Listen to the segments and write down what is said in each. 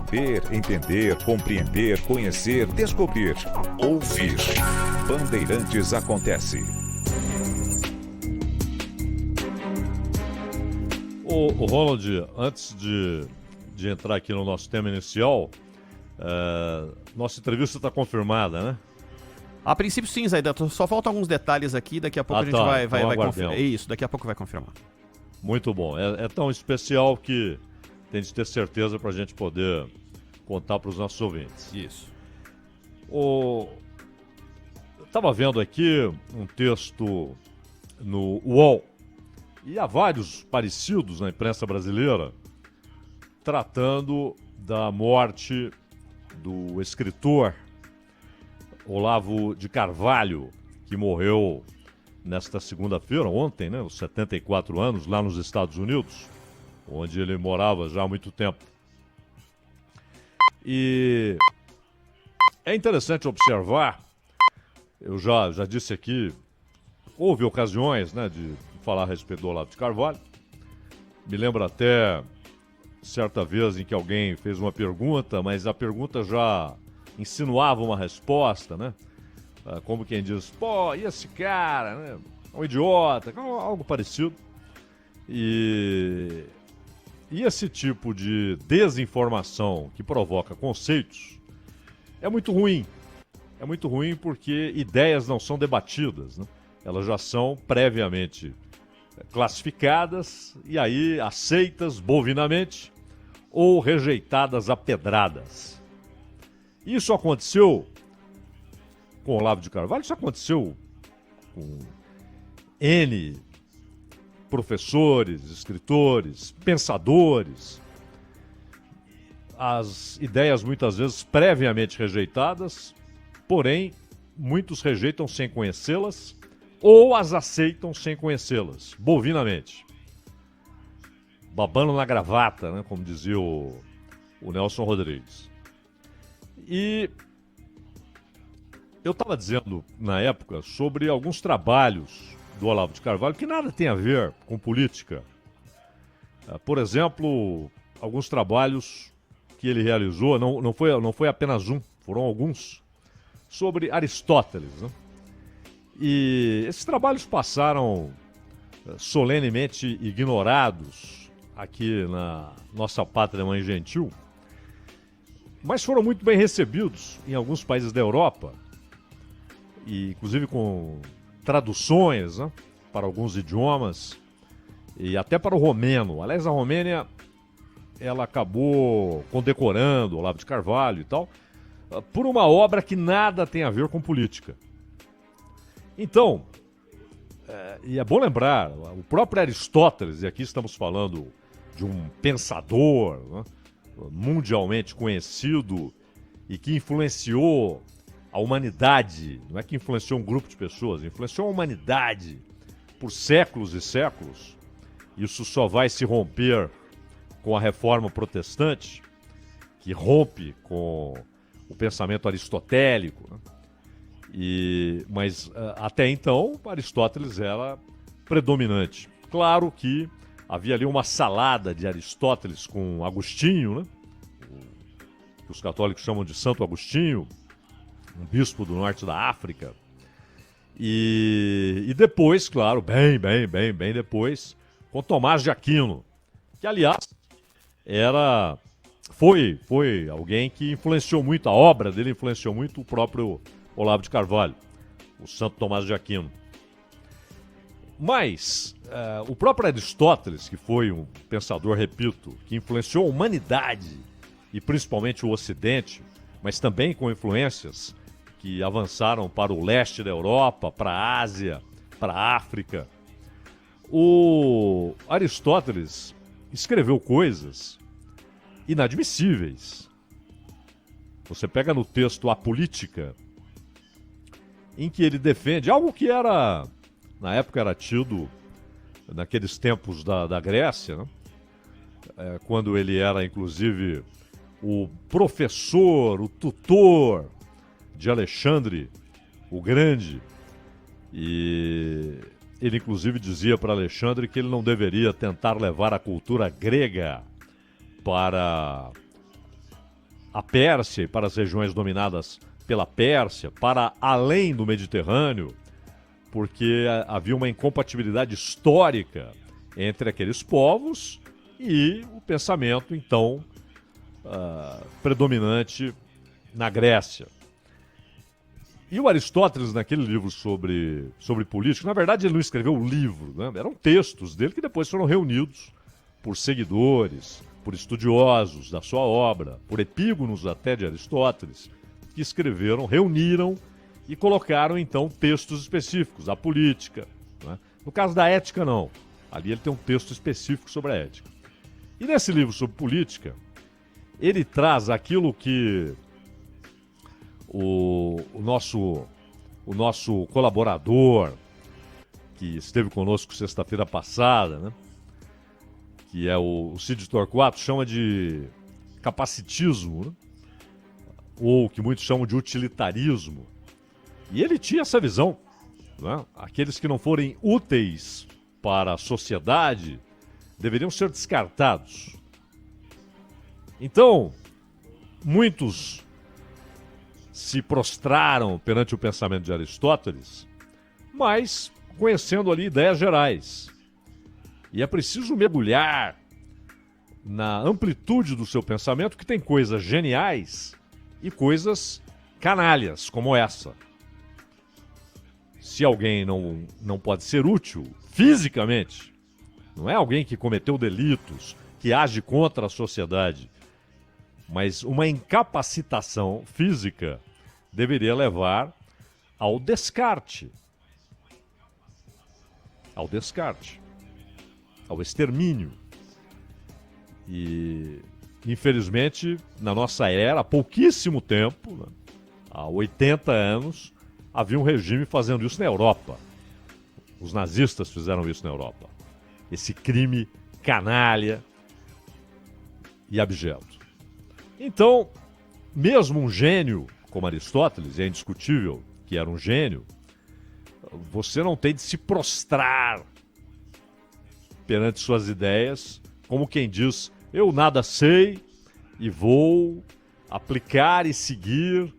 Saber, entender, compreender, conhecer, descobrir, ouvir. Bandeirantes acontece. O Ronald, antes de entrar aqui no nosso tema inicial, nossa entrevista está confirmada, né? A princípio sim, Zé, só faltam alguns detalhes aqui, daqui a pouco a gente vai confirmar. Isso, daqui a pouco vai confirmar. Muito bom, é tão especial que tem de ter certeza para a gente poder contar para os nossos ouvintes. Isso. Eu estava vendo aqui um texto no UOL, e há vários parecidos na imprensa brasileira, tratando da morte do escritor Olavo de Carvalho, que morreu nesta segunda-feira, ontem, né, aos 74 anos, lá nos Estados Unidos, onde ele morava já há muito tempo. E é interessante observar, eu já disse aqui, houve ocasiões, né, de falar a respeito do Olavo de Carvalho. Me lembro até certa vez em que alguém fez uma pergunta, mas a pergunta já insinuava uma resposta, né? Como quem diz, pô, e esse cara, né? É um idiota, algo parecido. E esse tipo de desinformação que provoca conceitos é muito ruim. É muito ruim porque ideias não são debatidas, né? Elas já são previamente classificadas e aí aceitas bovinamente ou rejeitadas a pedradas. Isso aconteceu com o Olavo de Carvalho, isso aconteceu com N professores, escritores, pensadores. As ideias muitas vezes previamente rejeitadas, porém muitos rejeitam sem conhecê-las ou as aceitam sem conhecê-las, bovinamente. Babando na gravata, né, como dizia o Nelson Rodrigues. E eu estava dizendo, na época, sobre alguns trabalhos do Olavo de Carvalho que nada tem a ver com política. Por exemplo, alguns trabalhos que ele realizou, não foi apenas um, foram alguns, sobre Aristóteles, né? E esses trabalhos passaram solenemente ignorados aqui na nossa pátria mãe gentil, mas foram muito bem recebidos em alguns países da Europa, e inclusive com traduções, né, para alguns idiomas e até para o romeno. Aliás, a Romênia ela acabou condecorando o Olavo de Carvalho e tal, por uma obra que nada tem a ver com política. Então, e é bom lembrar, o próprio Aristóteles, e aqui estamos falando de um pensador, né, mundialmente conhecido e que influenciou a humanidade, não é que influenciou um grupo de pessoas, influenciou a humanidade por séculos e séculos. Isso só vai se romper com a reforma protestante, que rompe com o pensamento aristotélico, né? Mas até então, Aristóteles era predominante. Claro que havia ali uma salada de Aristóteles com Agostinho, né? Que os católicos chamam de Santo Agostinho, um bispo do norte da África. E depois, claro, bem depois, com Tomás de Aquino, que aliás foi alguém que influenciou muito, a obra dele influenciou muito o próprio Olavo de Carvalho, o Santo Tomás de Aquino. Mas o próprio Aristóteles, que foi um pensador, repito, que influenciou a humanidade e principalmente o Ocidente, mas também com influências que avançaram para o leste da Europa, para a Ásia, para a África. O Aristóteles escreveu coisas inadmissíveis. Você pega no texto A Política, em que ele defende algo que era, na época era tido, naqueles tempos da Grécia, né? Quando ele era, inclusive, o professor, o tutor de Alexandre o Grande. E ele, inclusive, dizia para Alexandre que ele não deveria tentar levar a cultura grega para a Pérsia e para as regiões dominadas pela Pérsia, para além do Mediterrâneo, porque havia uma incompatibilidade histórica entre aqueles povos e o pensamento, então, predominante na Grécia. E o Aristóteles, naquele livro sobre política, na verdade ele não escreveu o livro, né? Eram textos dele que depois foram reunidos por seguidores, por estudiosos da sua obra, por epígonos até de Aristóteles, que escreveram, reuniram e colocaram então textos específicos, a política. Né? No caso da ética, não. Ali ele tem um texto específico sobre a ética. E nesse livro sobre política, ele traz aquilo que o nosso colaborador, que esteve conosco sexta-feira passada, né? Que é o Cid Torquato, chama de capacitismo, né? Ou que muitos chamam de utilitarismo. E ele tinha essa visão, né? Aqueles que não forem úteis para a sociedade deveriam ser descartados. Então, muitos se prostraram perante o pensamento de Aristóteles, mas conhecendo ali ideias gerais. E é preciso mergulhar na amplitude do seu pensamento, que tem coisas geniais e coisas canalhas, como essa. Se alguém não pode ser útil fisicamente, não é alguém que cometeu delitos, que age contra a sociedade, mas uma incapacitação física deveria levar ao descarte. Ao extermínio. E, infelizmente, na nossa era, há pouquíssimo tempo, né, há 80 anos, havia um regime fazendo isso na Europa. Os nazistas fizeram isso na Europa. Esse crime canalha e abjeto. Então, mesmo um gênio como Aristóteles, é indiscutível que era um gênio, você não tem de se prostrar perante suas ideias, como quem diz, eu nada sei e vou aplicar e seguir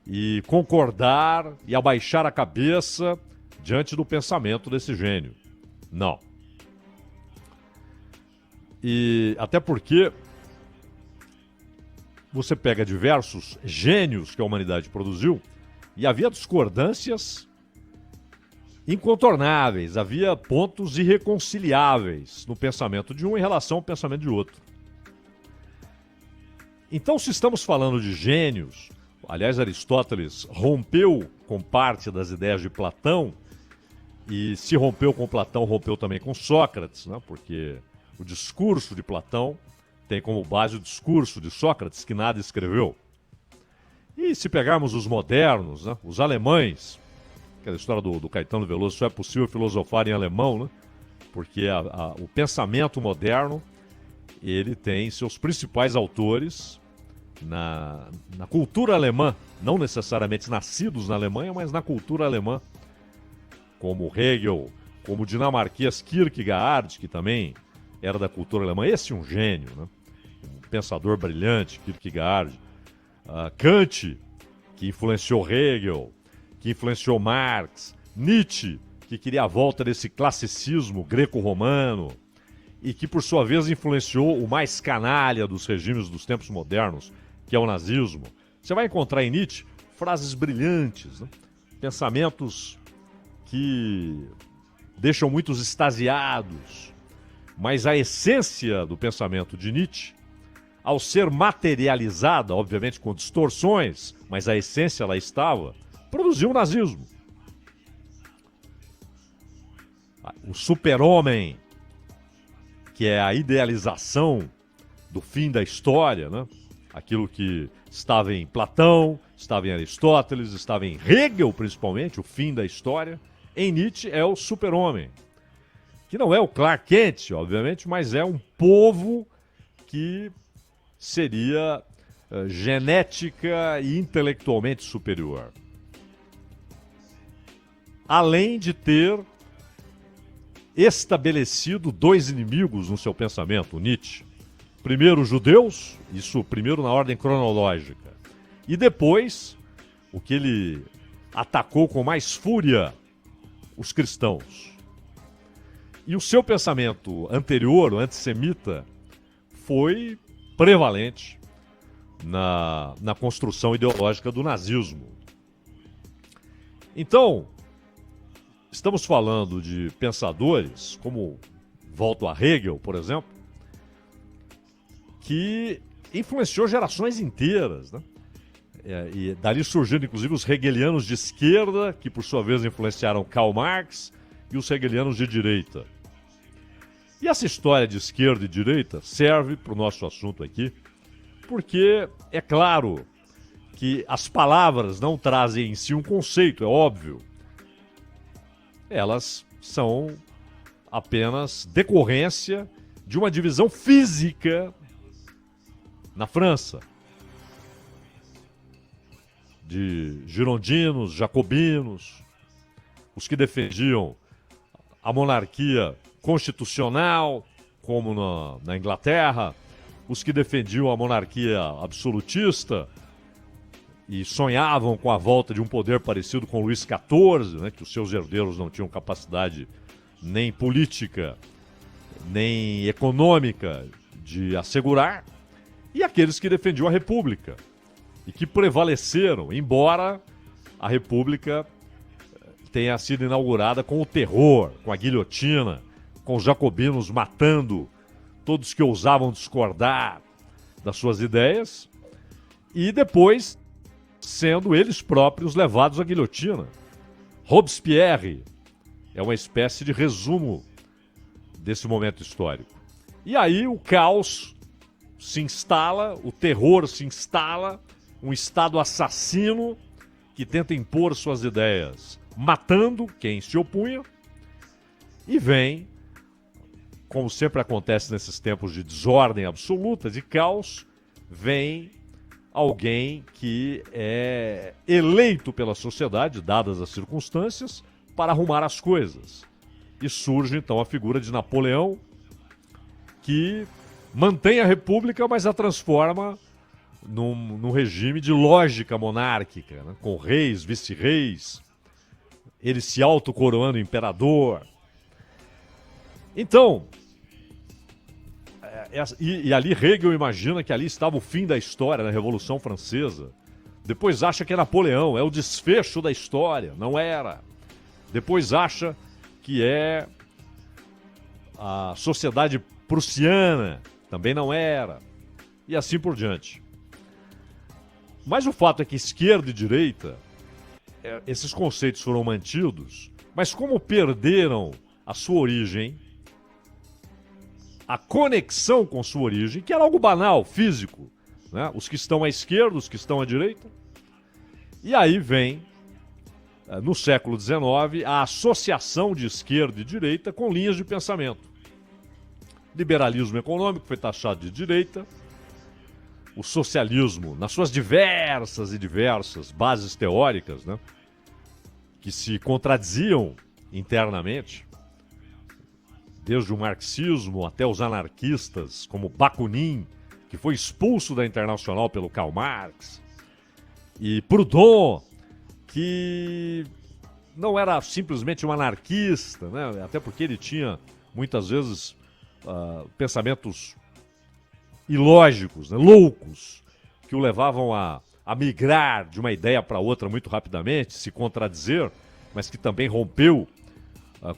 e concordar e abaixar a cabeça diante do pensamento desse gênio. Não. E até porque você pega diversos gênios que a humanidade produziu e havia discordâncias incontornáveis, havia pontos irreconciliáveis no pensamento de um em relação ao pensamento de outro. Então, se estamos falando de gênios, aliás, Aristóteles rompeu com parte das ideias de Platão, e se rompeu com Platão, rompeu também com Sócrates, né? Porque o discurso de Platão tem como base o discurso de Sócrates, que nada escreveu. E se pegarmos os modernos, né? Os alemães, aquela história do Caetano Veloso, só é possível filosofar em alemão, né? Porque o pensamento moderno, ele tem seus principais autores na cultura alemã, não necessariamente nascidos na Alemanha, mas na cultura alemã, como Hegel, como o dinamarquês Kierkegaard, que também era da cultura alemã. Esse é um gênio, né? Um pensador brilhante, Kierkegaard. Kant, que influenciou Hegel, que influenciou Marx. Nietzsche, que queria a volta desse classicismo greco-romano e que, por sua vez, influenciou o mais canalha dos regimes dos tempos modernos, que é o nazismo. Você vai encontrar em Nietzsche frases brilhantes, né? Pensamentos que deixam muitos extasiados, mas a essência do pensamento de Nietzsche, ao ser materializada, obviamente com distorções, mas a essência lá estava, produziu o nazismo. O super-homem, que é a idealização do fim da história, né? Aquilo que estava em Platão, estava em Aristóteles, estava em Hegel, principalmente, o fim da história. Em Nietzsche é o super-homem, que não é o Clark Kent, obviamente, mas é um povo que seria genética e intelectualmente superior. Além de ter estabelecido dois inimigos no seu pensamento, Nietzsche. primeiro os judeus, isso primeiro na ordem cronológica, e depois o que ele atacou com mais fúria, os cristãos. E o seu pensamento anterior, o antissemita, foi prevalente na construção ideológica do nazismo. Então, estamos falando de pensadores, como volto a Hegel, por exemplo, que influenciou gerações inteiras, né? E dali surgiram, inclusive, os hegelianos de esquerda, que, por sua vez, influenciaram Karl Marx, e os hegelianos de direita. E essa história de esquerda e direita serve para o nosso assunto aqui, porque é claro que as palavras não trazem em si um conceito, é óbvio. Elas são apenas decorrência de uma divisão física na França, de girondinos, jacobinos, os que defendiam a monarquia constitucional, como na Inglaterra, os que defendiam a monarquia absolutista e sonhavam com a volta de um poder parecido com Luís XIV, né, que os seus herdeiros não tinham capacidade nem política, nem econômica de assegurar, e aqueles que defendiam a República e que prevaleceram, embora a República tenha sido inaugurada com o terror, com a guilhotina, com os jacobinos matando todos que ousavam discordar das suas ideias, e depois sendo eles próprios levados à guilhotina. Robespierre é uma espécie de resumo desse momento histórico. E aí o caos se instala, o terror se instala, um Estado assassino que tenta impor suas ideias, matando quem se opunha, e vem, como sempre acontece nesses tempos de desordem absoluta, de caos, vem alguém que é eleito pela sociedade, dadas as circunstâncias, para arrumar as coisas. E surge então a figura de Napoleão, que mantém a República, mas a transforma num regime de lógica monárquica, né? Com reis, vice-reis, ele se autocoroando imperador. Então, e ali Hegel imagina que ali estava o fim da história na Revolução Francesa. Depois acha que é Napoleão, é o desfecho da história. Não era. Depois acha que é a sociedade prussiana. Também não era. E assim por diante. Mas o fato é que esquerda e direita, esses conceitos foram mantidos, mas como perderam a sua origem, a conexão com sua origem, que era algo banal, físico, né? Os que estão à esquerda, os que estão à direita. E aí vem, no século XIX, a associação de esquerda e direita com linhas de pensamento. Liberalismo econômico foi taxado de direita. O socialismo, nas suas diversas bases teóricas, né, que se contradiziam internamente, desde o marxismo até os anarquistas, como Bakunin, que foi expulso da Internacional pelo Karl Marx, e Proudhon, que não era simplesmente um anarquista, né, até porque ele tinha, muitas vezes, pensamentos ilógicos, né, loucos, que o levavam a migrar de uma ideia para outra muito rapidamente, se contradizer, mas que também rompeu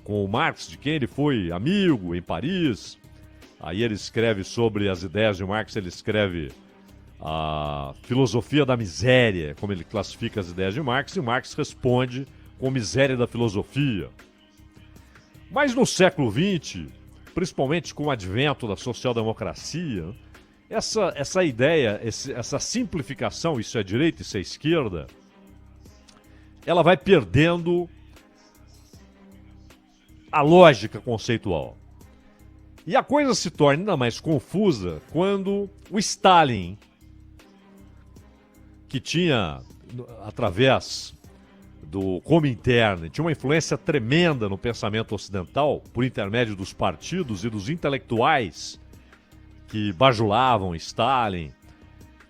com o Marx, de quem ele foi amigo em Paris. Aí ele escreve sobre as ideias de Marx, ele escreve a filosofia da miséria, como ele classifica as ideias de Marx, e Marx responde com miséria da filosofia. Mas no século XX, principalmente com o advento da social-democracia, essa ideia, essa simplificação, isso é direita, isso é esquerda, ela vai perdendo a lógica conceitual. E a coisa se torna ainda mais confusa quando o Stalin, que tinha, através do Comintern, tinha uma influência tremenda no pensamento ocidental, por intermédio dos partidos e dos intelectuais que bajulavam Stalin,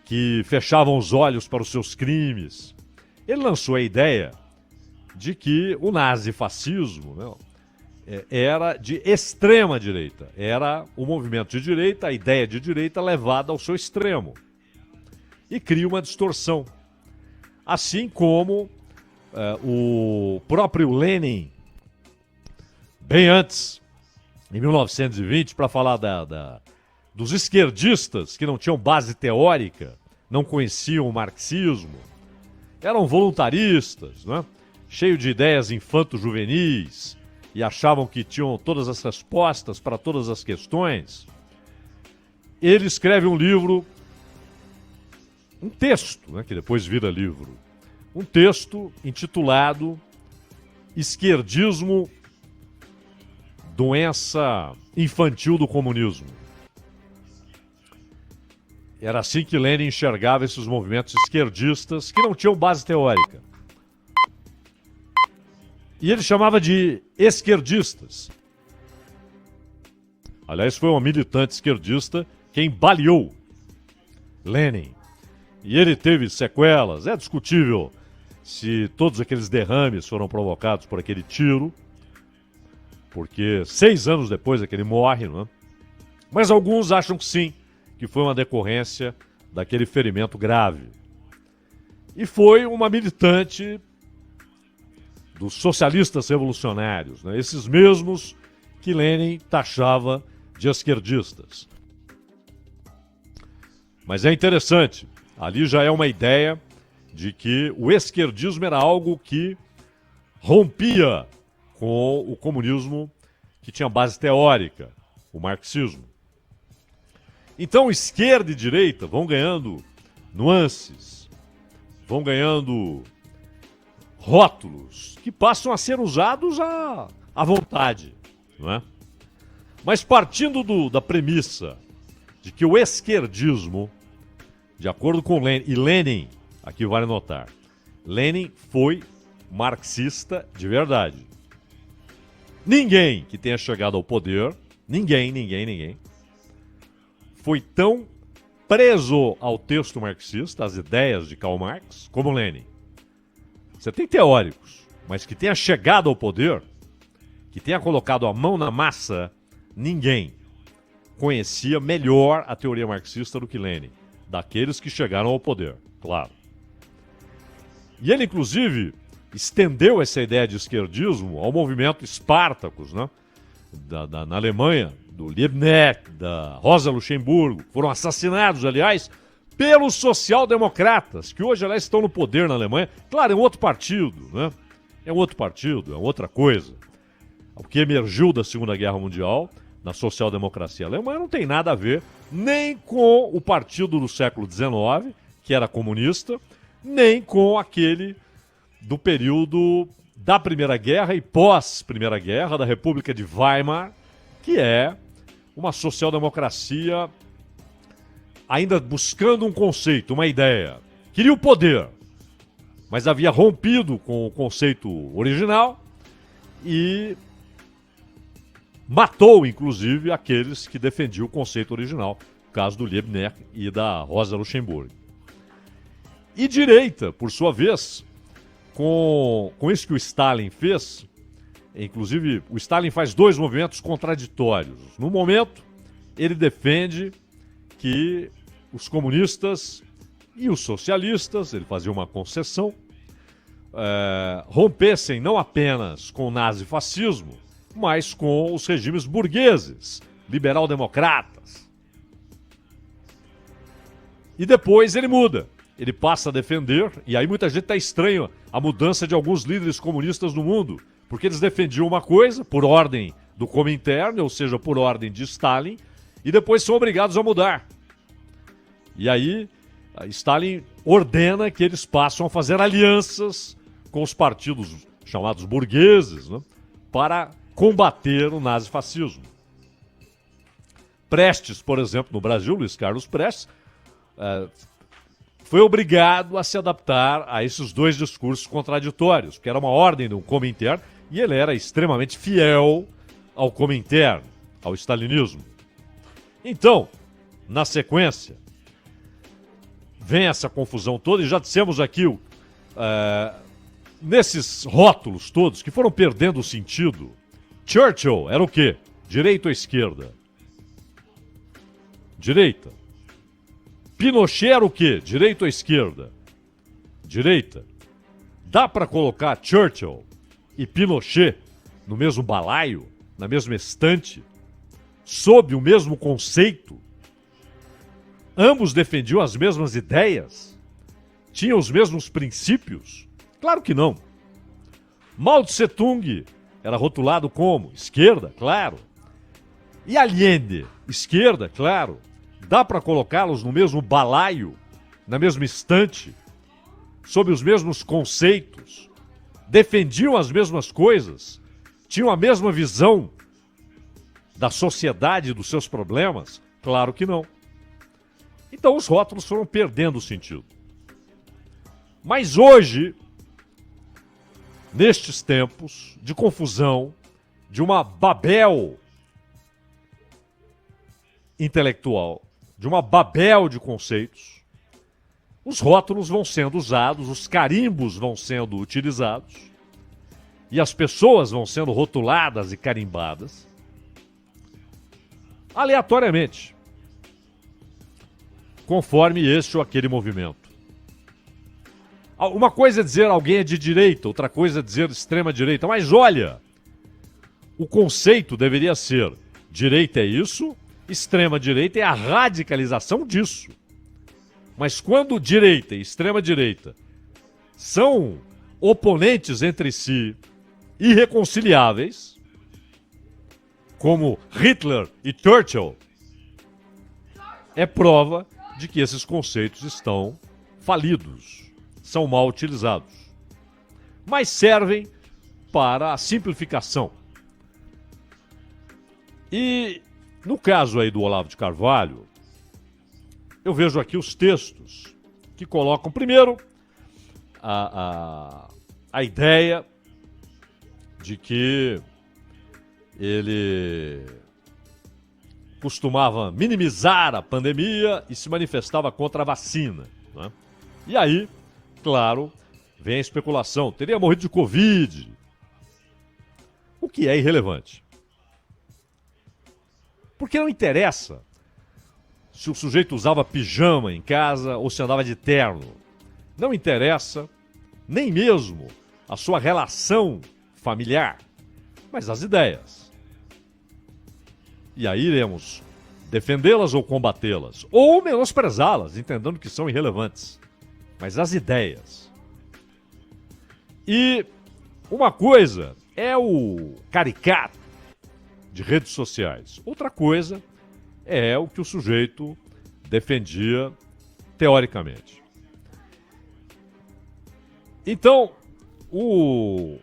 que fechavam os olhos para os seus crimes. Ele lançou a ideia de que o nazifascismo, né, era de extrema direita, era o movimento de direita, a ideia de direita levada ao seu extremo. E cria uma distorção. Assim como o próprio Lenin, bem antes, em 1920, para falar dos esquerdistas que não tinham base teórica, não conheciam o marxismo, eram voluntaristas, né? Cheios de ideias infanto-juvenis e achavam que tinham todas as respostas para todas as questões. Ele escreve um livro, um texto, né, que depois vira livro, um texto intitulado Esquerdismo, Doença Infantil do Comunismo. Era assim que Lenin enxergava esses movimentos esquerdistas que não tinham base teórica. E ele chamava de esquerdistas. Aliás, foi um militante esquerdista quem baleou Lenin. E ele teve sequelas. É discutível se todos aqueles derrames foram provocados por aquele tiro, porque 6 anos depois é que ele morre, não é? Mas alguns acham que sim, que foi uma decorrência daquele ferimento grave. E foi uma militante dos socialistas revolucionários, né? Esses mesmos que Lenin taxava de esquerdistas. Mas é interessante, ali já é uma ideia de que o esquerdismo era algo que rompia com o comunismo que tinha base teórica, o marxismo. Então, esquerda e direita vão ganhando nuances, vão ganhando rótulos que passam a ser usados à vontade, não é? Mas partindo da premissa de que o esquerdismo, de acordo com Lenin, e Lenin, aqui vale notar, Lenin foi marxista de verdade. Ninguém que tenha chegado ao poder, ninguém, foi tão preso ao texto marxista, às ideias de Karl Marx, como Lenin. Você tem teóricos, mas que tenha chegado ao poder, que tenha colocado a mão na massa, ninguém conhecia melhor a teoria marxista do que Lenin, daqueles que chegaram ao poder, claro. E ele, inclusive, estendeu essa ideia de esquerdismo ao movimento Spartacus, né? Na Alemanha, do Liebknecht, da Rosa Luxemburgo, foram assassinados, aliás, pelos social-democratas, que hoje, aliás, estão no poder na Alemanha. Claro, é um outro partido, né? É um outro partido, é outra coisa. O que emergiu da Segunda Guerra Mundial, na social-democracia alemã, não tem nada a ver nem com o partido do século XIX, que era comunista, nem com aquele do período da Primeira Guerra e pós-Primeira Guerra, da República de Weimar, que é uma social-democracia ainda buscando um conceito, uma ideia. Queria o poder, mas havia rompido com o conceito original e matou, inclusive, aqueles que defendiam o conceito original, no caso do Liebknecht e da Rosa Luxemburgo. E direita, por sua vez, com isso que o Stalin fez, inclusive o Stalin faz 2 movimentos contraditórios. No momento, ele defende que os comunistas e os socialistas, ele fazia uma concessão, rompessem não apenas com o nazifascismo, mas com os regimes burgueses, liberal-democratas. E depois ele muda. Ele passa a defender, e aí muita gente está estranha a mudança de alguns líderes comunistas no mundo, porque eles defendiam uma coisa por ordem do Comintern, ou seja, por ordem de Stalin, e depois são obrigados a mudar. E aí Stalin ordena que eles passem a fazer alianças com os partidos chamados burgueses, né, para combater o nazifascismo. Prestes, por exemplo, no Brasil, Luiz Carlos Prestes, foi obrigado a se adaptar a esses 2 discursos contraditórios, porque era uma ordem do Comintern e ele era extremamente fiel ao Comintern, ao stalinismo. Então, na sequência, vem essa confusão toda, e já dissemos aqui, nesses rótulos todos que foram perdendo o sentido, Churchill era o quê? Direita ou esquerda? Direita. Pinochet era o quê? Direita ou esquerda? Direita. Dá para colocar Churchill e Pinochet no mesmo balaio, na mesma estante, sob o mesmo conceito? Ambos defendiam as mesmas ideias? Tinham os mesmos princípios? Claro que não. Mao Tse-tung era rotulado como esquerda, claro. E Allende, esquerda, claro. Dá para colocá-los no mesmo balaio, na mesma estante, sob os mesmos conceitos? Defendiam as mesmas coisas? Tinham a mesma visão da sociedade e dos seus problemas? Claro que não. Então os rótulos foram perdendo o sentido. Mas hoje, nestes tempos de confusão, de uma Babel intelectual, de uma Babel de conceitos, os rótulos vão sendo usados, os carimbos vão sendo utilizados, e as pessoas vão sendo rotuladas e carimbadas aleatoriamente, conforme este ou aquele movimento. Uma coisa é dizer alguém é de direita, outra coisa é dizer extrema direita, mas olha, o conceito deveria ser: direita é isso, extrema direita é a radicalização disso. Mas quando direita e extrema direita são oponentes entre si, irreconciliáveis, como Hitler e Churchill, é prova de que esses conceitos estão falidos, são mal utilizados. Mas servem para a simplificação. E no caso aí do Olavo de Carvalho, eu vejo aqui os textos que colocam, primeiro, a ideia de que ele costumava minimizar a pandemia e se manifestava contra a vacina, né? E aí, claro, vem a especulação: teria morrido de Covid, o que é irrelevante. Porque não interessa se o sujeito usava pijama em casa ou se andava de terno. Não interessa nem mesmo a sua relação familiar, mas as ideias. E aí iremos defendê-las ou combatê-las, ou menosprezá-las, entendendo que são irrelevantes. Mas as ideias. E uma coisa é o caricato de redes sociais. Outra coisa é o que o sujeito defendia teoricamente. Então, o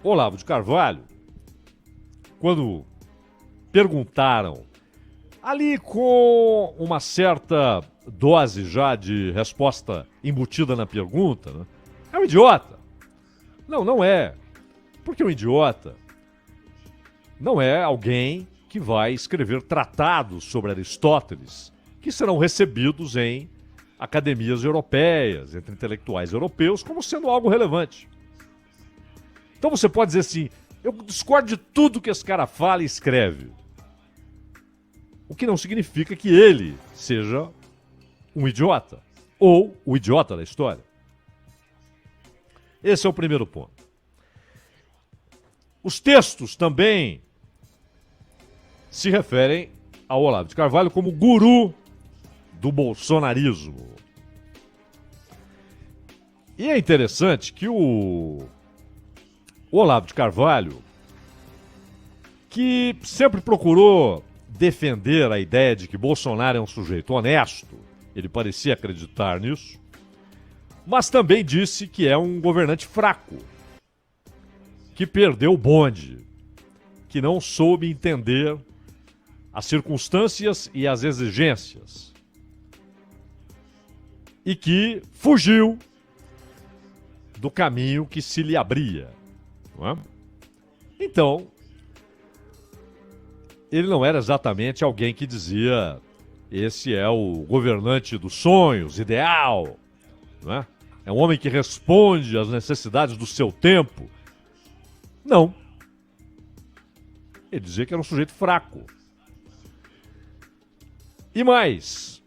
Olavo de Carvalho, quando perguntaram, ali com uma certa dose já de resposta embutida na pergunta, né? É um idiota. Não, não é. Porque um idiota não é alguém que vai escrever tratados sobre Aristóteles, que serão recebidos em academias europeias, entre intelectuais europeus, como sendo algo relevante. Então você pode dizer assim: eu discordo de tudo que esse cara fala e escreve. O que não significa que ele seja um idiota, ou o idiota da história. Esse é o primeiro ponto. Os textos também se referem ao Olavo de Carvalho como guru do bolsonarismo. E é interessante que o Olavo de Carvalho, que sempre procurou defender a ideia de que Bolsonaro é um sujeito honesto, ele parecia acreditar nisso, mas também disse que é um governante fraco, que perdeu o bonde, que não soube entender as circunstâncias e as exigências, e que fugiu do caminho que se lhe abria. Não é? Então, ele não era exatamente alguém que dizia esse é o governante dos sonhos, ideal, não é? É um homem que responde às necessidades do seu tempo. Não. Ele dizia que era um sujeito fraco. E mais,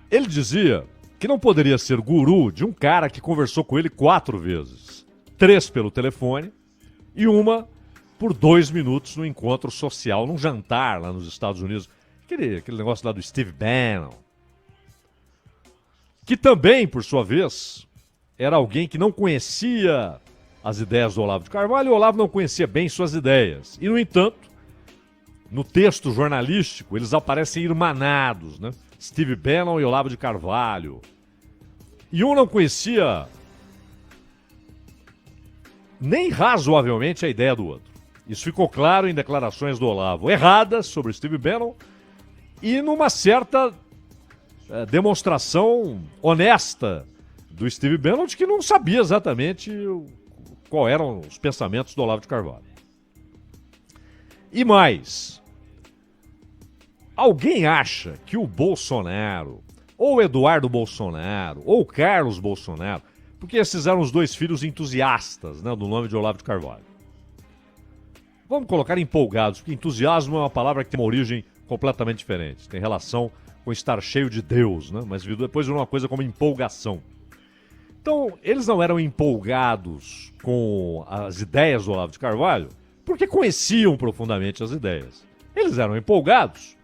ele dizia que não poderia ser guru de um cara que conversou com ele 4 vezes. 3 pelo telefone e uma por 2 minutos no encontro social, num jantar lá nos Estados Unidos. Aquele negócio lá do Steve Bannon. Que também, por sua vez, era alguém que não conhecia as ideias do Olavo de Carvalho e o Olavo não conhecia bem suas ideias. E, no entanto, no texto jornalístico, eles aparecem irmanados, né? Steve Bannon e Olavo de Carvalho. E um não conhecia nem razoavelmente a ideia do outro. Isso ficou claro em declarações do Olavo erradas sobre Steve Bannon e numa certa demonstração honesta do Steve Bannon de que não sabia exatamente qual eram os pensamentos do Olavo de Carvalho. E mais, alguém acha que o Bolsonaro, ou o Eduardo Bolsonaro, ou o Carlos Bolsonaro, porque esses eram os 2 filhos entusiastas, né, do nome de Olavo de Carvalho. Vamos colocar empolgados, porque entusiasmo é uma palavra que tem uma origem completamente diferente. Tem relação com estar cheio de Deus, né? Mas depois virou uma coisa como empolgação. Então, eles não eram empolgados com as ideias do Olavo de Carvalho porque conheciam profundamente as ideias. Eles eram empolgados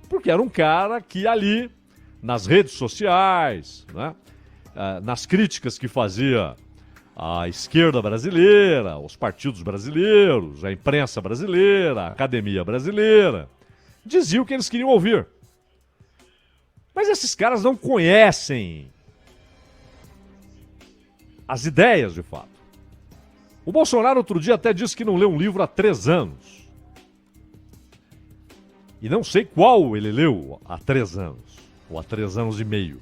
porque era um cara que ali, nas redes sociais, né, nas críticas que fazia à esquerda brasileira, aos partidos brasileiros, à imprensa brasileira, à academia brasileira, dizia o que eles queriam ouvir. Mas esses caras não conhecem as ideias, de fato. O Bolsonaro outro dia até disse que não leu um livro há 3 anos. E não sei qual ele leu há 3 anos, ou há 3 anos e meio.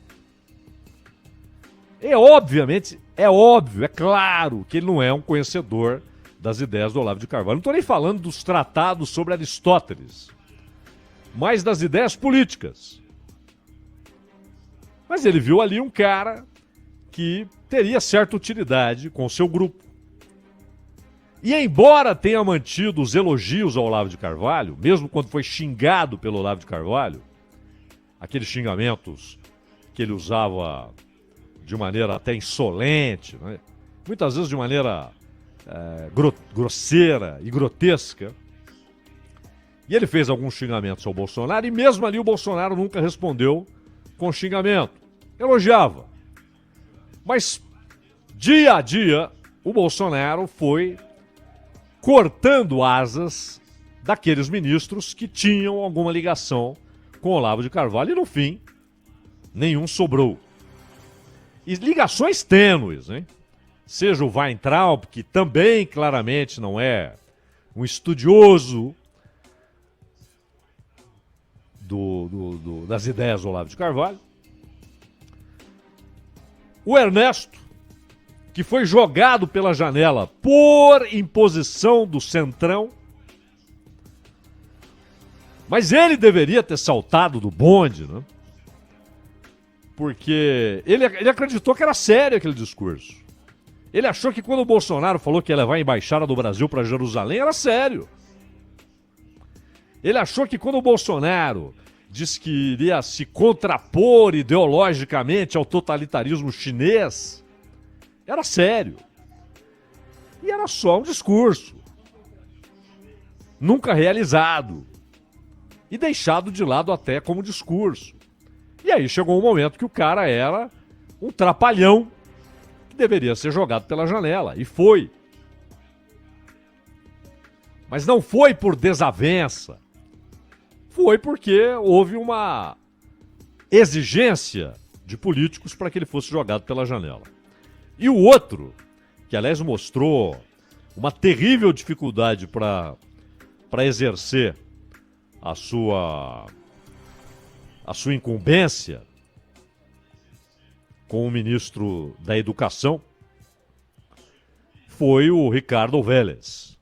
É óbvio, é claro que ele não é um conhecedor das ideias do Olavo de Carvalho. Não estou nem falando dos tratados sobre Aristóteles, mas das ideias políticas. Mas ele viu ali um cara que teria certa utilidade com o seu grupo. E embora tenha mantido os elogios ao Olavo de Carvalho, mesmo quando foi xingado pelo Olavo de Carvalho, aqueles xingamentos que ele usava de maneira até insolente, né? Muitas vezes de maneira grosseira e grotesca, e ele fez alguns xingamentos ao Bolsonaro, e mesmo ali o Bolsonaro nunca respondeu com xingamento, elogiava. Mas dia a dia o Bolsonaro foi cortando asas daqueles ministros que tinham alguma ligação com o Olavo de Carvalho e no fim nenhum sobrou. E ligações tênues, hein? Seja o Weintraub, que também claramente não é um estudioso das ideias do Olavo de Carvalho. O Ernesto, que foi jogado pela janela por imposição do Centrão. Mas ele deveria ter saltado do bonde, né? Porque ele acreditou que era sério aquele discurso. Ele achou que quando o Bolsonaro falou que ia levar a embaixada do Brasil para Jerusalém, era sério. Ele achou que quando o Bolsonaro disse que iria se contrapor ideologicamente ao totalitarismo chinês, era sério. E era só um discurso. Nunca realizado. E deixado de lado até como discurso. E aí chegou um momento que o cara era um trapalhão que deveria ser jogado pela janela. E foi. Mas não foi por desavença. Foi porque houve uma exigência de políticos para que ele fosse jogado pela janela. E o outro, que aliás mostrou uma terrível dificuldade para exercer a sua incumbência com o ministro da Educação, foi o Ricardo Vélez,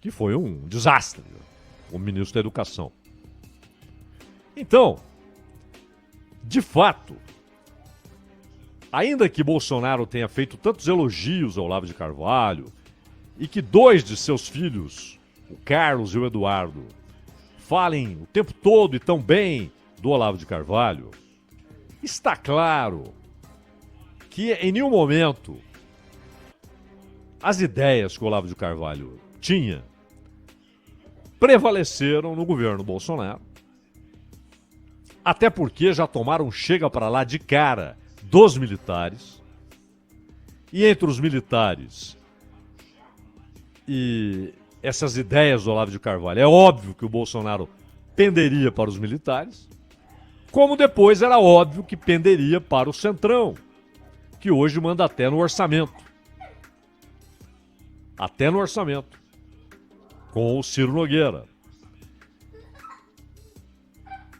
que foi um desastre, o ministro da Educação. Então, de fato, ainda que Bolsonaro tenha feito tantos elogios ao Olavo de Carvalho e que 2 de seus filhos, o Carlos e o Eduardo, falem o tempo todo e tão bem do Olavo de Carvalho, está claro que em nenhum momento as ideias que o Olavo de Carvalho tinha prevaleceram no governo Bolsonaro. Até porque já tomaram chega para lá de cara dos militares. E entre os militares e essas ideias do Olavo de Carvalho, é óbvio que o Bolsonaro penderia para os militares, como depois era óbvio que penderia para o Centrão, que hoje manda até no orçamento. Até no orçamento. Com o Ciro Nogueira.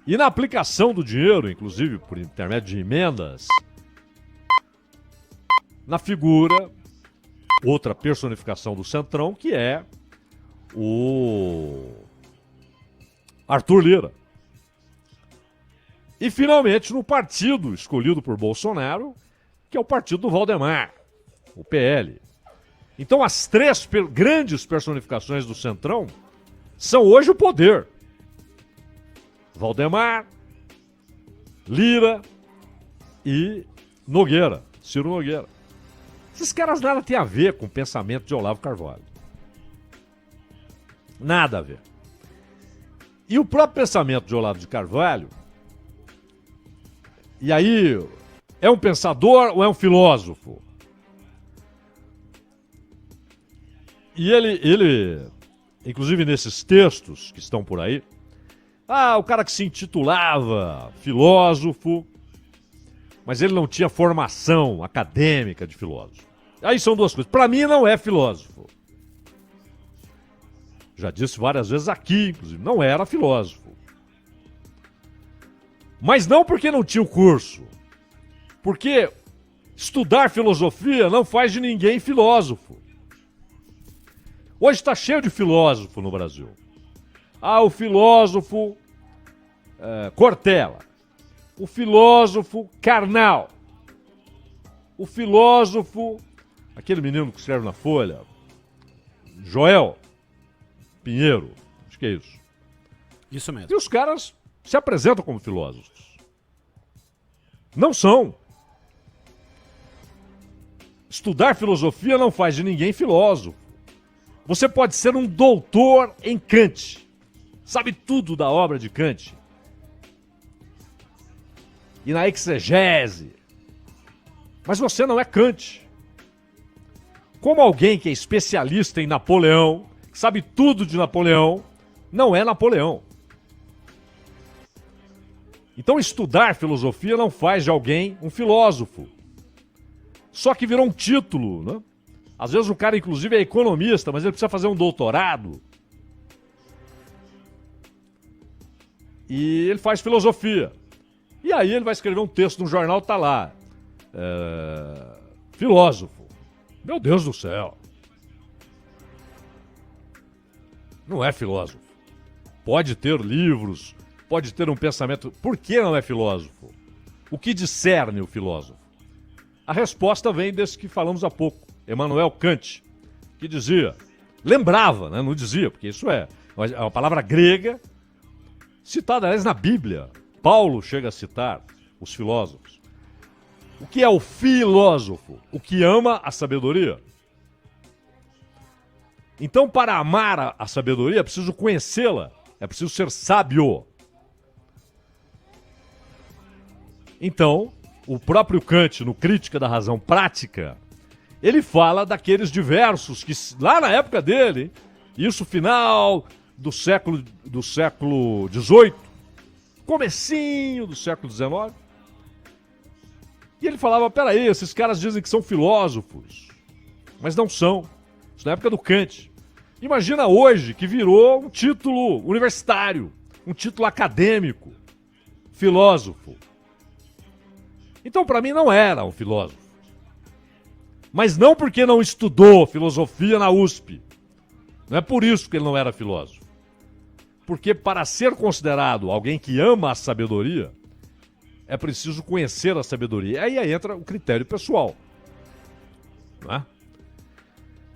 E na aplicação do dinheiro, inclusive por intermédio de emendas, na figura, outra personificação do Centrão, que é o Arthur Lira. E finalmente no partido escolhido por Bolsonaro, que é o partido do Valdemar, o PL. Então as 3 grandes personificações do Centrão são hoje o poder. Valdemar, Lira e Nogueira, Ciro Nogueira. Esses caras nada têm a ver com o pensamento de Olavo Carvalho. Nada a ver. E o próprio pensamento de Olavo de Carvalho, e aí, é um pensador ou é um filósofo? E ele, inclusive nesses textos que estão por aí, o cara que se intitulava filósofo, mas ele não tinha formação acadêmica de filósofo. Aí são 2 coisas. Para mim não é filósofo. Já disse várias vezes aqui, inclusive, não era filósofo. Mas não porque não tinha o curso. Porque estudar filosofia não faz de ninguém filósofo. Hoje está cheio de filósofo no Brasil. O filósofo Cortella. O filósofo Karnal. O filósofo, aquele menino que escreve na Folha, Joel Pinheiro, acho que é isso. Isso mesmo. E os caras se apresentam como filósofos. Não são. Estudar filosofia não faz de ninguém filósofo. Você pode ser um doutor em Kant. Sabe tudo da obra de Kant. E na exegese. Mas você não é Kant. Como alguém que é especialista em Napoleão, que sabe tudo de Napoleão, não é Napoleão. Então estudar filosofia não faz de alguém um filósofo. Só que virou um título, né? Às vezes o cara, inclusive, é economista, mas ele precisa fazer um doutorado. E ele faz filosofia. E aí ele vai escrever um texto no jornal, tá lá. Filósofo. Meu Deus do céu. Não é filósofo. Pode ter livros, pode ter um pensamento. Por que não é filósofo? O que discerne o filósofo? A resposta vem desse que falamos há pouco, Immanuel Kant, que dizia, lembrava, né? Não dizia, porque isso é uma palavra grega, citada, aliás, na Bíblia. Paulo chega a citar os filósofos. O que é o filósofo? O que ama a sabedoria. Então, para amar a sabedoria, é preciso conhecê-la, é preciso ser sábio. Então, o próprio Kant, no Crítica da Razão Prática, ele fala daqueles diversos que, lá na época dele, isso final do século XVIII, comecinho do século XIX, e ele falava, peraí, esses caras dizem que são filósofos, mas não são. Isso na época do Kant. Imagina hoje que virou um título universitário, um título acadêmico, filósofo. Então, para mim, não era um filósofo. Mas não porque não estudou filosofia na USP. Não é por isso que ele não era filósofo. Porque para ser considerado alguém que ama a sabedoria, é preciso conhecer a sabedoria. Aí entra o critério pessoal. Não é?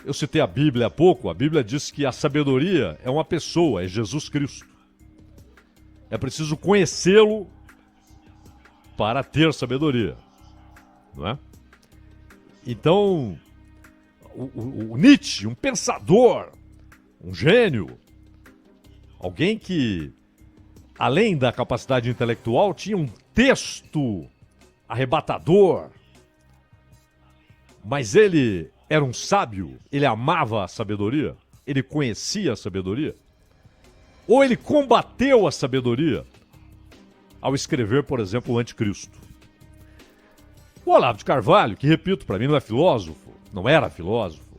Eu citei a Bíblia há pouco. A Bíblia diz que a sabedoria é uma pessoa, é Jesus Cristo. É preciso conhecê-lo para ter sabedoria. Não é? Então, o Nietzsche, um pensador, um gênio, alguém que, além da capacidade intelectual, tinha um texto arrebatador, mas ele era um sábio, ele amava a sabedoria, ele conhecia a sabedoria, ou ele combateu a sabedoria ao escrever, por exemplo, o Anticristo. O Olavo de Carvalho, que, repito, para mim não é filósofo, não era filósofo,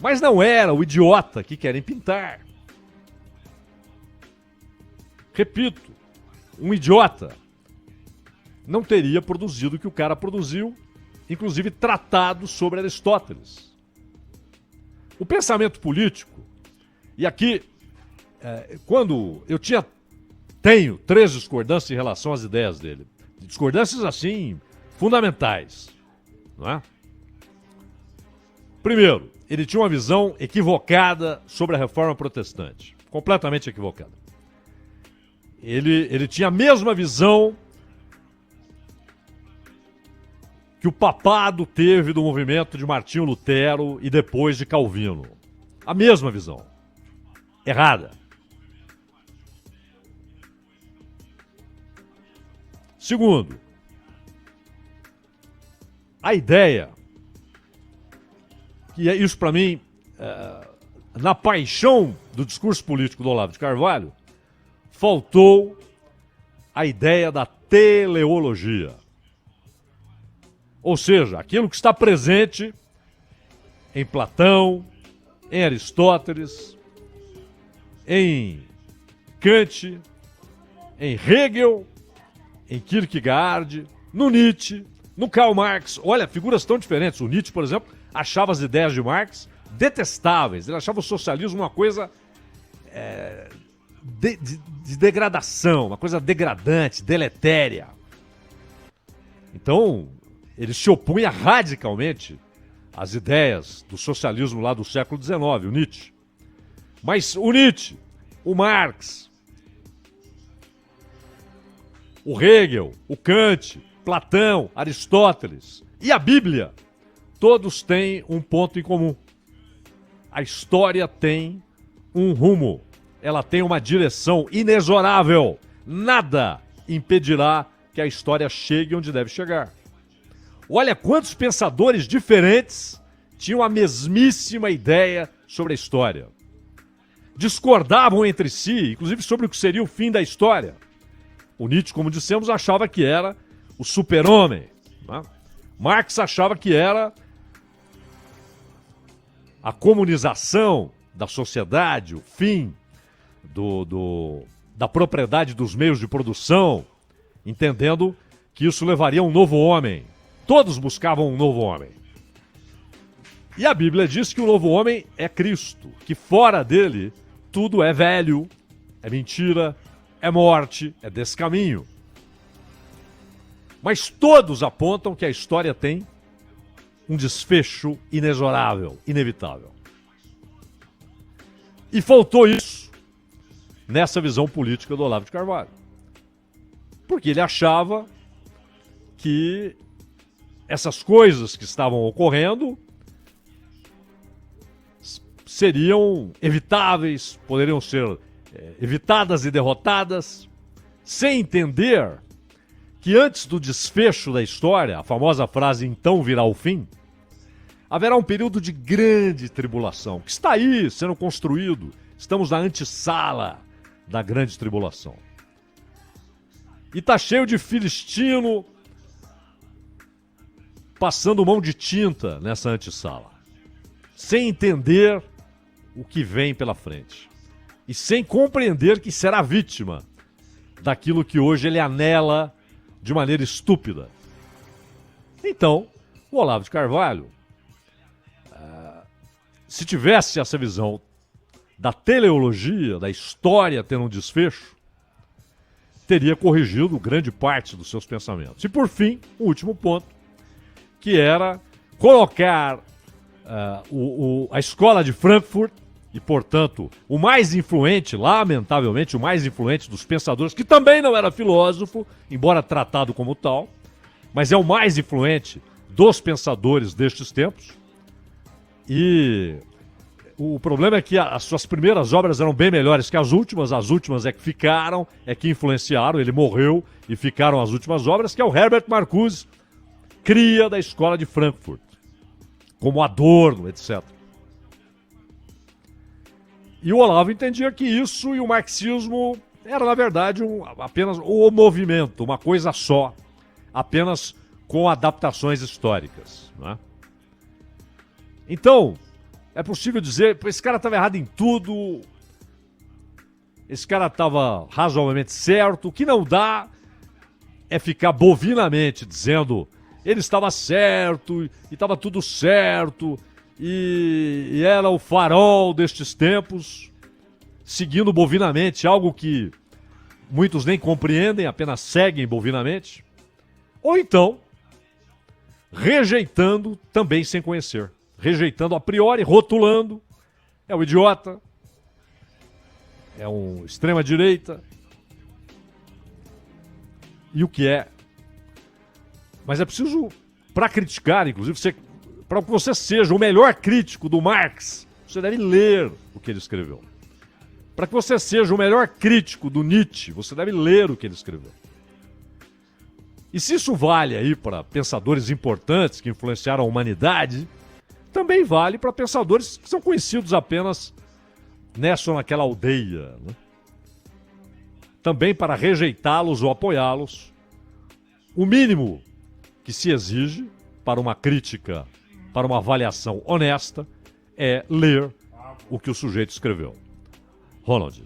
mas não era o idiota que querem pintar. Repito, um idiota não teria produzido o que o cara produziu, inclusive tratados sobre Aristóteles. O pensamento político, e aqui, quando eu tenho 3 discordâncias em relação às ideias dele, discordâncias assim, fundamentais, não é? Primeiro, ele tinha uma visão equivocada sobre a reforma protestante, completamente equivocada. Ele tinha a mesma visão que o papado teve do movimento de Martinho Lutero e depois de Calvino. A mesma visão. Errada. Segundo, a ideia, que é isso para mim, na paixão do discurso político do Olavo de Carvalho, faltou a ideia da teleologia. Ou seja, aquilo que está presente em Platão, em Aristóteles, em Kant, em Hegel, em Kierkegaard, no Nietzsche, no Karl Marx. Olha, figuras tão diferentes. O Nietzsche, por exemplo, achava as ideias de Marx detestáveis. Ele achava o socialismo uma coisa de degradação, uma coisa degradante, deletéria. Então, ele se opunha radicalmente às ideias do socialismo lá do século XIX, o Nietzsche. Mas o Nietzsche, o Marx, o Hegel, o Kant, Platão, Aristóteles e a Bíblia, todos têm um ponto em comum. A história tem um rumo, ela tem uma direção inexorável. Nada impedirá que a história chegue onde deve chegar. Olha quantos pensadores diferentes tinham a mesmíssima ideia sobre a história. Discordavam entre si, inclusive sobre o que seria o fim da história. O Nietzsche, como dissemos, achava que era o super-homem. Né? Marx achava que era a comunização da sociedade, o fim da propriedade dos meios de produção, entendendo que isso levaria a um novo homem. Todos buscavam um novo homem. E a Bíblia diz que o novo homem é Cristo, que fora dele tudo é velho, é mentira, é morte, é descaminho. Mas todos apontam que a história tem um desfecho inexorável, inevitável. E faltou isso nessa visão política do Olavo de Carvalho. Porque ele achava que essas coisas que estavam ocorrendo seriam evitáveis, poderiam ser evitadas e derrotadas, sem entender que antes do desfecho da história, a famosa frase "então virá o fim", haverá um período de grande tribulação, que está aí sendo construído. Estamos na antessala da grande tribulação. E está cheio de filistino passando mão de tinta nessa antessala, sem entender o que vem pela frente. E sem compreender que será vítima daquilo que hoje ele anela de maneira estúpida. Então, o Olavo de Carvalho, se tivesse essa visão da teleologia, da história tendo um desfecho, teria corrigido grande parte dos seus pensamentos. E por fim, o último ponto, que era colocar a escola de Frankfurt, e portanto o mais influente, lamentavelmente o mais influente dos pensadores, que também não era filósofo, embora tratado como tal, mas é o mais influente dos pensadores destes tempos. E o problema é que as suas primeiras obras eram bem melhores que as últimas é que ficaram, é que influenciaram, ele morreu e ficaram as últimas obras, que é o Herbert Marcuse, cria da escola de Frankfurt, como Adorno, etc. E o Olavo entendia que isso e o marxismo era, na verdade, apenas o movimento, uma coisa só, apenas com adaptações históricas. Né? Então, é possível dizer, esse cara estava errado em tudo, esse cara estava razoavelmente certo, o que não dá é ficar bovinamente dizendo ele estava certo, e estava tudo certo, e era o farol destes tempos, seguindo bovinamente algo que muitos nem compreendem, apenas seguem bovinamente, ou então rejeitando também sem conhecer, rejeitando a priori, rotulando, é um idiota, é um extrema-direita, e o que é. Mas é preciso, para criticar, inclusive, para que você seja o melhor crítico do Marx, você deve ler o que ele escreveu. Para que você seja o melhor crítico do Nietzsche, você deve ler o que ele escreveu. E se isso vale aí para pensadores importantes que influenciaram a humanidade, também vale para pensadores que são conhecidos apenas nessa ou naquela aldeia. Né? Também para rejeitá-los ou apoiá-los, o mínimo que se exige para uma crítica, para uma avaliação honesta, é ler o que o sujeito escreveu. Ronald.